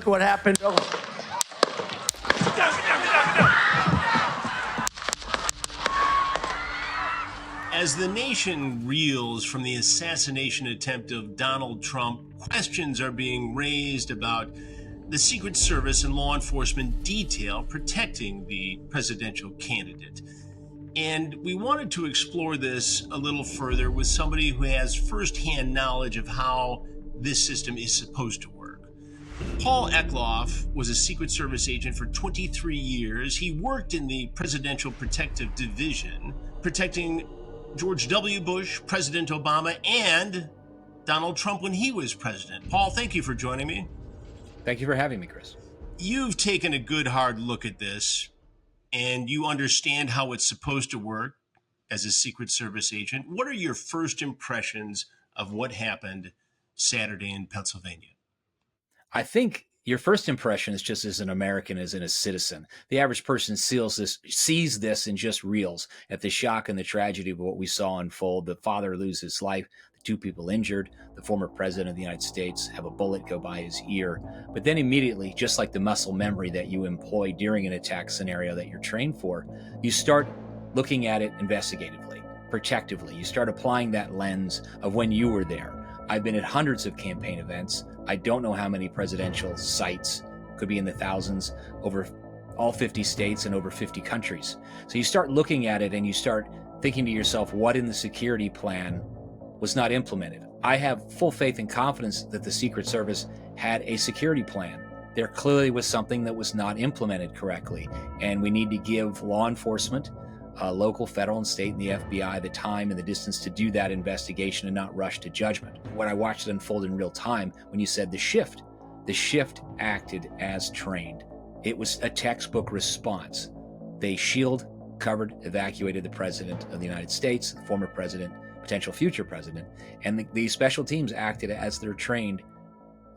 with what happened. As the nation reels from the assassination attempt of Donald Trump, questions are being raised about the Secret Service and law enforcement detail protecting the presidential candidate. And we wanted to explore this a little further with somebody who has firsthand knowledge of how this system is supposed to work. Paul Eckloff was a Secret Service agent for 23 years. He worked in the Presidential Protective Division, protecting George W. Bush, President Obama, and Donald Trump when he was president. Paul, thank you for joining me. Thank you for having me, Chris. You've taken a good hard look at this, and you understand how it's supposed to work as a Secret Service agent. What are your first impressions of what happened Saturday in Pennsylvania? I think your first impression is just as an American, as in a citizen. The average person sees this and just reels at the shock and the tragedy of what we saw unfold. The father lose his life, the two people injured, the former president of the United States have a bullet go by his ear. But then immediately, just like the muscle memory that you employ during an attack scenario that you're trained for, you start looking at it investigatively, protectively. You start applying that lens of when you were there. I've been at hundreds of campaign events. I don't know how many presidential sites, could be in the thousands, over all 50 states and over 50 countries. So you start looking at it and you start thinking to yourself, what in the security plan was not implemented? I have full faith and confidence that the Secret Service had a security plan. There clearly was something that was not implemented correctly, and we need to give law enforcement, local, federal, and state, and the FBI the time and the distance to do that investigation and not rush to judgment. When I watched it unfold in real time, when you said the shift acted as trained. It was a textbook response. They covered, evacuated the president of the United States, the former president, potential future president, and the special teams acted as they're trained,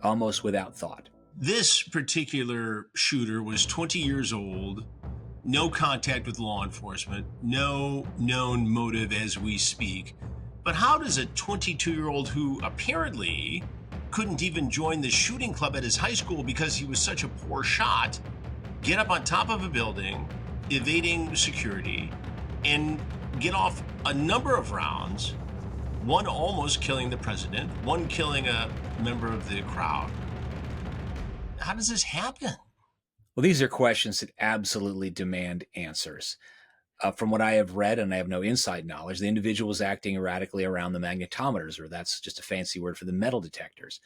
almost without thought. This particular shooter was 20 years old, no contact with law enforcement, no known motive as we speak. But how does a 22-year-old who apparently couldn't even join the shooting club at his high school because he was such a poor shot get up on top of a building, evading security, and get off a number of rounds, one almost killing the president, one killing a member of the crowd? How does this happen? Well, these are questions that absolutely demand answers. From what I have read, and I have no inside knowledge, the individual was acting erratically around the magnetometers, or that's just a fancy word for the metal detectors.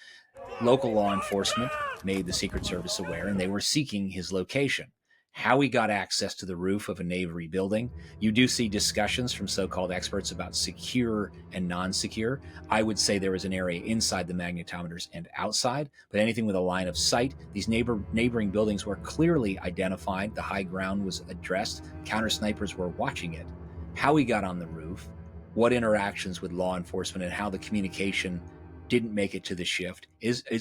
Local law enforcement made the Secret Service aware, and they were seeking his location. How he got access to the roof of a Navy building. You do see discussions from so-called experts about secure and non-secure. I would say there was an area inside the magnetometers and outside, but anything with a line of sight, these neighboring buildings were clearly identified. The high ground was addressed. Counter snipers were watching it. How he got on the roof, what interactions with law enforcement, and how the communication didn't make it to the shift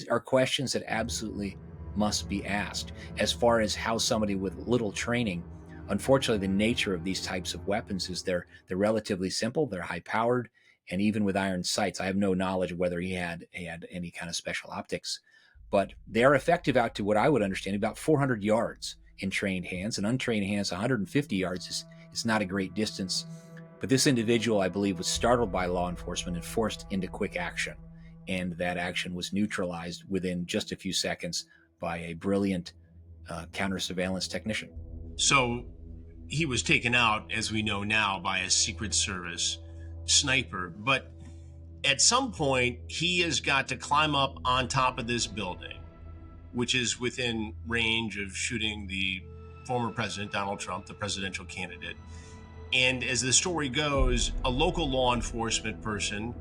are questions that absolutely must be asked. As far as how somebody with little training, unfortunately, the nature of these types of weapons is they're relatively simple, they're high powered, and even with iron sights, I have no knowledge of whether he had any kind of special optics, but they're effective out to what I would understand about 400 yards in trained hands. And untrained hands, 150 yards is not a great distance. But this individual, I believe, was startled by law enforcement and forced into quick action, and that action was neutralized within just a few seconds by a brilliant counter-surveillance technician. So he was taken out, as we know now, by a Secret Service sniper. But at some point, he has got to climb up on top of this building, which is within range of shooting the former president, Donald Trump, the presidential candidate. And as the story goes, a local law enforcement person,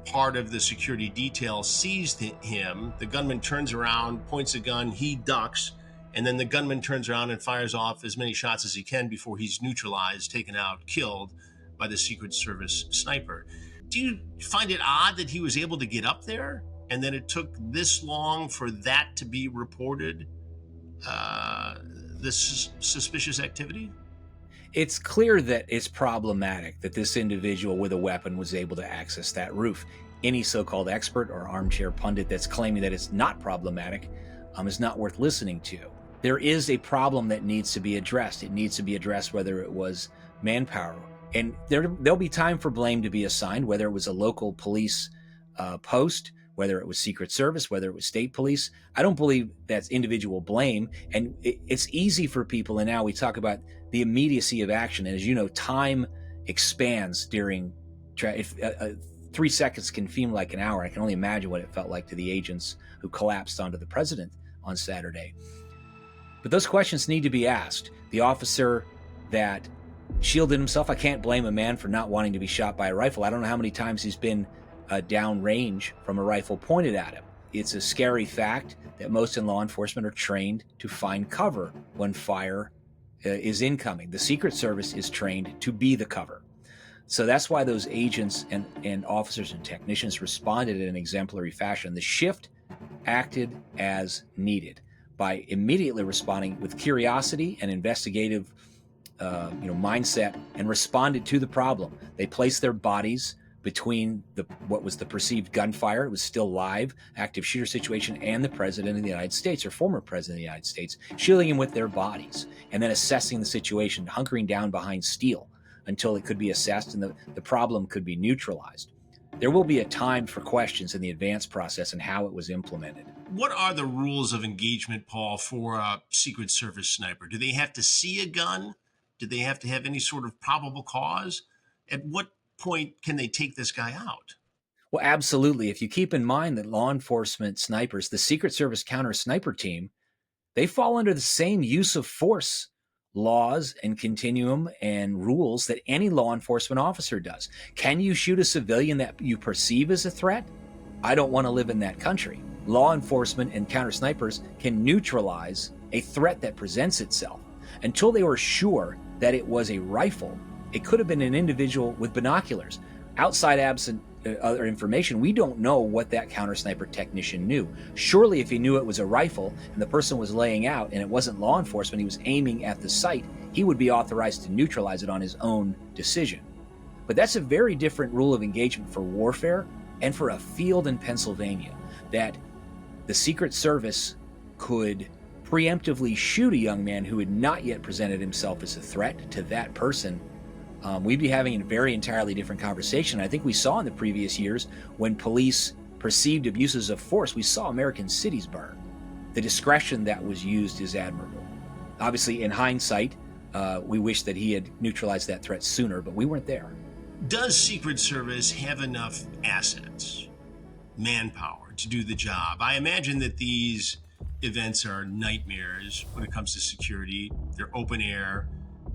part of the security detail, sees him. The gunman turns around, points a gun, he ducks, and then the gunman turns around and fires off as many shots as he can before he's neutralized, taken out, killed by the Secret Service sniper. Do you find it odd that he was able to get up there and that it took this long for that to be reported, this suspicious activity? It's clear that it's problematic that this individual with a weapon was able to access that roof. Any so-called expert or armchair pundit that's claiming that it's not problematic is not worth listening to. There is a problem that needs to be addressed. It needs to be addressed whether it was manpower. And there'll be time for blame to be assigned, whether it was a local police post, whether it was Secret Service, whether it was state police. I don't believe that's individual blame. And it's easy for people. And now we talk about the immediacy of action. And as you know, time expands during 3 seconds can seem like an hour. I can only imagine what it felt like to the agents who collapsed onto the president on Saturday. But those questions need to be asked. The officer that shielded himself, I can't blame a man for not wanting to be shot by a rifle. I don't know how many times he's been downrange from a rifle pointed at him. It's a scary fact that most in law enforcement are trained to find cover when fire is incoming. The Secret Service is trained to be the cover. So that's why those agents and officers and technicians responded in an exemplary fashion. The shift acted as needed by immediately responding with curiosity and investigative mindset, and responded to the problem. They placed their bodies between what was the perceived gunfire, it was still live, active shooter situation, and the president of the United States, or former president of the United States, shielding him with their bodies, and then assessing the situation, hunkering down behind steel until it could be assessed and the problem could be neutralized. There will be a time for questions in the advance process and how it was implemented. What are the rules of engagement, Paul, for a Secret Service sniper? Do they have to see a gun? Do they have to have any sort of probable cause? At what point can they take this guy out? Well, absolutely. If you keep in mind that law enforcement snipers, the Secret Service counter sniper team, they fall under the same use of force laws and continuum and rules that any law enforcement officer does. Can you shoot a civilian that you perceive as a threat? I don't want to live in that country. Law enforcement and counter snipers can neutralize a threat that presents itself. Until they were sure that it was a rifle, it could have been an individual with binoculars. Outside absent other information, we don't know what that counter sniper technician knew. Surely if he knew it was a rifle and the person was laying out and it wasn't law enforcement, he was aiming at the site, he would be authorized to neutralize it on his own decision. But that's a very different rule of engagement for warfare and for a field in Pennsylvania, that the Secret Service could preemptively shoot a young man who had not yet presented himself as a threat to that person. We'd be having a very entirely different conversation. I think we saw in the previous years when police perceived abuses of force, we saw American cities burn. The discretion that was used is admirable. Obviously, in hindsight, we wish that he had neutralized that threat sooner, but we weren't there. Does Secret Service have enough assets, manpower to do the job? I imagine that these events are nightmares when it comes to security. They're open air.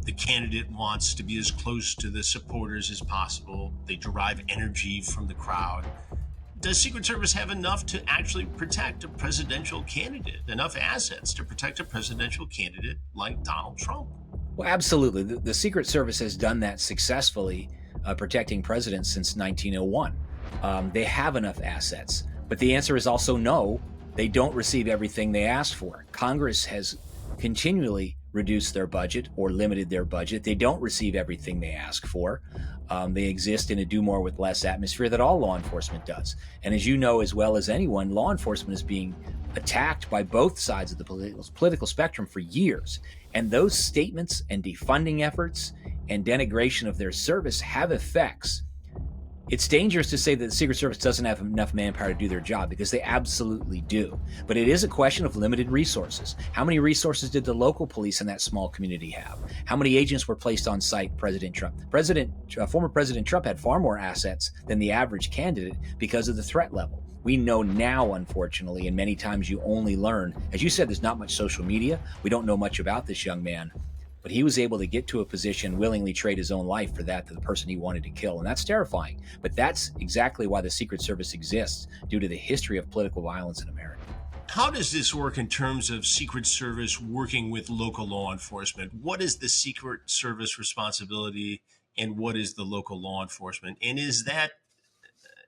The candidate wants to be as close to the supporters as possible. They derive energy from the crowd. Does Secret Service have enough to actually protect a presidential candidate, enough assets to protect a presidential candidate like Donald Trump? Well, absolutely. The Secret Service has done that successfully, protecting presidents since 1901. They have enough assets, but the answer is also no. They don't receive everything they asked for. Congress has continually reduced their budget or limited their budget. They don't receive everything they ask for. They exist in a do more with less atmosphere that all law enforcement does. And as you know as well as anyone, law enforcement is being attacked by both sides of the political spectrum for years. And those statements and defunding efforts and denigration of their service have effects. It's dangerous to say that the Secret Service doesn't have enough manpower to do their job, because they absolutely do. But it is a question of limited resources. How many resources did the local police in that small community have? How many agents were placed on site? President Trump. Former President Trump had far more assets than the average candidate because of the threat level. We know now, unfortunately, and many times you only learn, as you said, there's not much social media. We don't know much about this young man. But he was able to get to a position, willingly trade his own life for that to the person he wanted to kill. And that's terrifying. But that's exactly why the Secret Service exists, due to the history of political violence in America. How does this work in terms of Secret Service working with local law enforcement? What is the Secret Service responsibility and what is the local law enforcement? And is that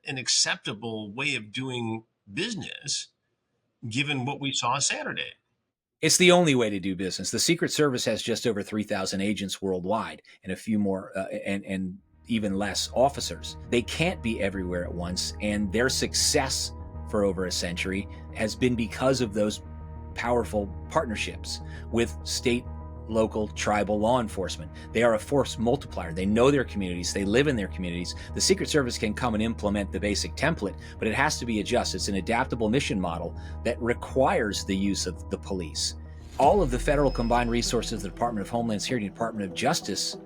an acceptable way of doing business given what we saw Saturday? It's the only way to do business. The Secret Service has just over 3,000 agents worldwide and a few more and even less officers. They can't be everywhere at once, and their success for over a century has been because of those powerful partnerships with state, local, tribal law enforcement. They are a force multiplier. They know their communities. They live in their communities. The Secret Service can come and implement the basic template, but it has to be adjusted. It's an adaptable mission model that requires the use of the police. All of the federal combined resources of the Department of Homeland Security and Department of Justice,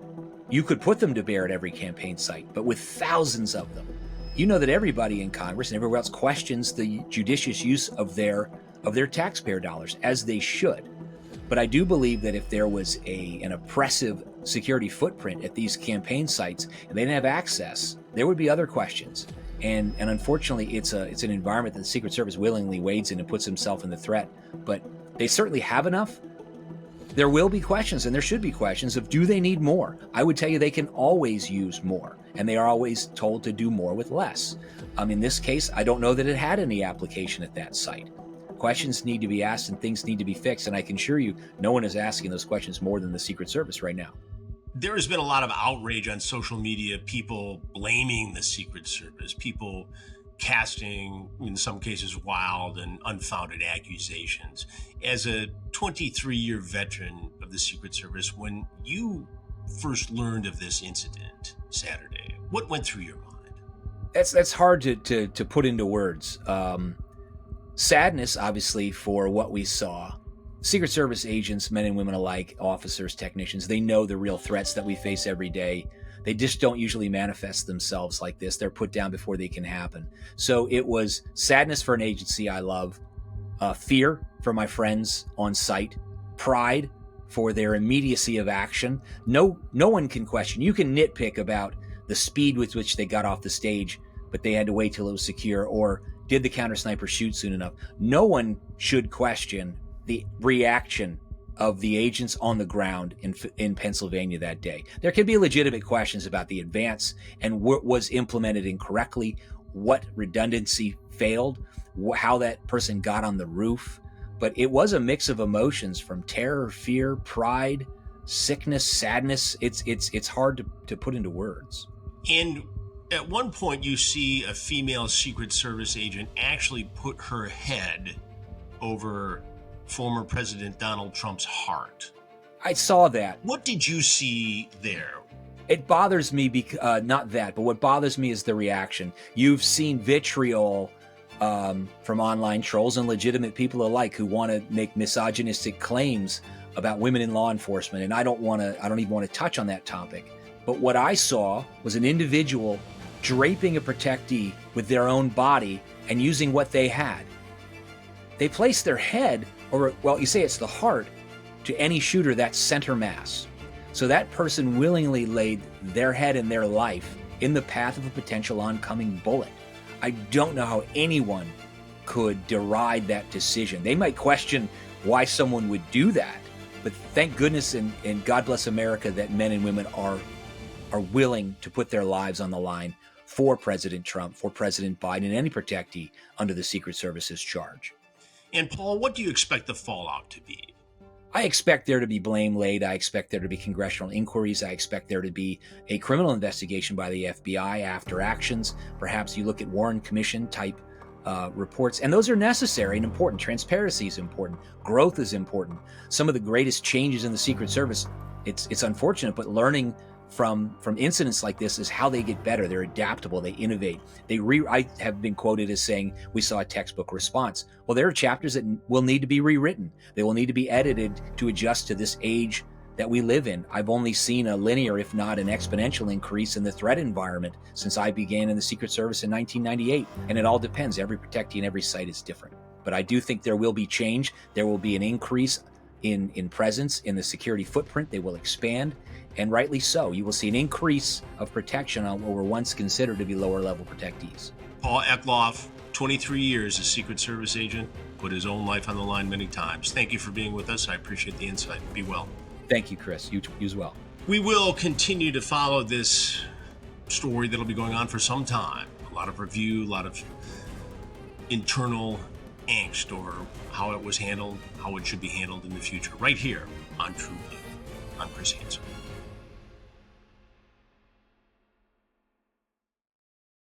you could put them to bear at every campaign site, but with thousands of them, you know that everybody in Congress and everywhere else questions the judicious use of their taxpayer dollars, as they should. But I do believe that if there was an oppressive security footprint at these campaign sites and they didn't have access, there would be other questions. And unfortunately, it's an environment that the Secret Service willingly wades in and puts himself in the threat. But they certainly have enough. There will be questions, and there should be questions of, do they need more? I would tell you they can always use more, and they are always told to do more with less. In this case, I don't know that it had any application at that site. Questions need to be asked and things need to be fixed, and I can assure you no one is asking those questions more than the Secret Service right now. There has been a lot of outrage on social media, people blaming the Secret Service, people casting, in some cases, wild and unfounded accusations. As a 23-year veteran of the Secret Service, when you first learned of this incident Saturday, what went through your mind? That's hard to put into words. Sadness, obviously, for what we saw. Secret Service agents, men and women alike, officers, technicians, they know the real threats that we face every day. They just don't usually manifest themselves like this. They're put down before they can happen. So it was sadness for an agency I love, fear for my friends on site, pride for their immediacy of action. No one can question. You can nitpick about the speed with which they got off the stage, but they had to wait till it was secure, or did the counter sniper shoot soon enough? No one should question the reaction of the agents on the ground in Pennsylvania that day. There can be legitimate questions about the advance and what was implemented incorrectly, what redundancy failed, how that person got on the roof. But it was a mix of emotions from terror, fear, pride, sickness, sadness. It's hard to put into words. And at one point, you see a female Secret Service agent actually put her head over former President Donald Trump's heart. I saw that. What did you see there? It bothers me, not that, but what bothers me is the reaction. You've seen vitriol from online trolls and legitimate people alike who want to make misogynistic claims about women in law enforcement, and I don't even want to touch on that topic. But what I saw was an individual draping a protectee with their own body and using what they had. They placed their head, or, well, you say it's the heart, to any shooter that's center mass. So that person willingly laid their head and their life in the path of a potential oncoming bullet. I don't know how anyone could deride that decision. They might question why someone would do that, but thank goodness and God bless America that men and women are willing to put their lives on the line for President Trump, for President Biden, and any protectee under the Secret Service's charge. And Paul, what do you expect the fallout to be? I expect there to be blame laid. I expect there to be congressional inquiries. I expect there to be a criminal investigation by the FBI after actions. Perhaps you look at Warren Commission type reports, and those are necessary and important. Transparency is important. Growth is important. Some of the greatest changes in the Secret Service, it's unfortunate, but learning from incidents like this is how they get better. They're adaptable. They innovate. I have been quoted as saying we saw a textbook response. Well, there are chapters that will need to be rewritten. They will need to be edited to adjust to this age that we live in. I've only seen a linear, if not an exponential increase in the threat environment since I began in the Secret Service in 1998. And it all depends. Every protectee and every site is different. But I do think there will be change. There will be an increase in presence in the security footprint. They will expand. And rightly so. You will see an increase of protection on what were once considered to be lower level protectees. Paul Eckloff, 23 years as Secret Service agent, put his own life on the line many times. Thank you for being with us. I appreciate the insight. Be well. Thank you, Chris. You as well. We will continue to follow this story that'll be going on for some time. A lot of review, a lot of internal angst over how it was handled, how it should be handled in the future, right here on True Blue. I'm Chris Hansen.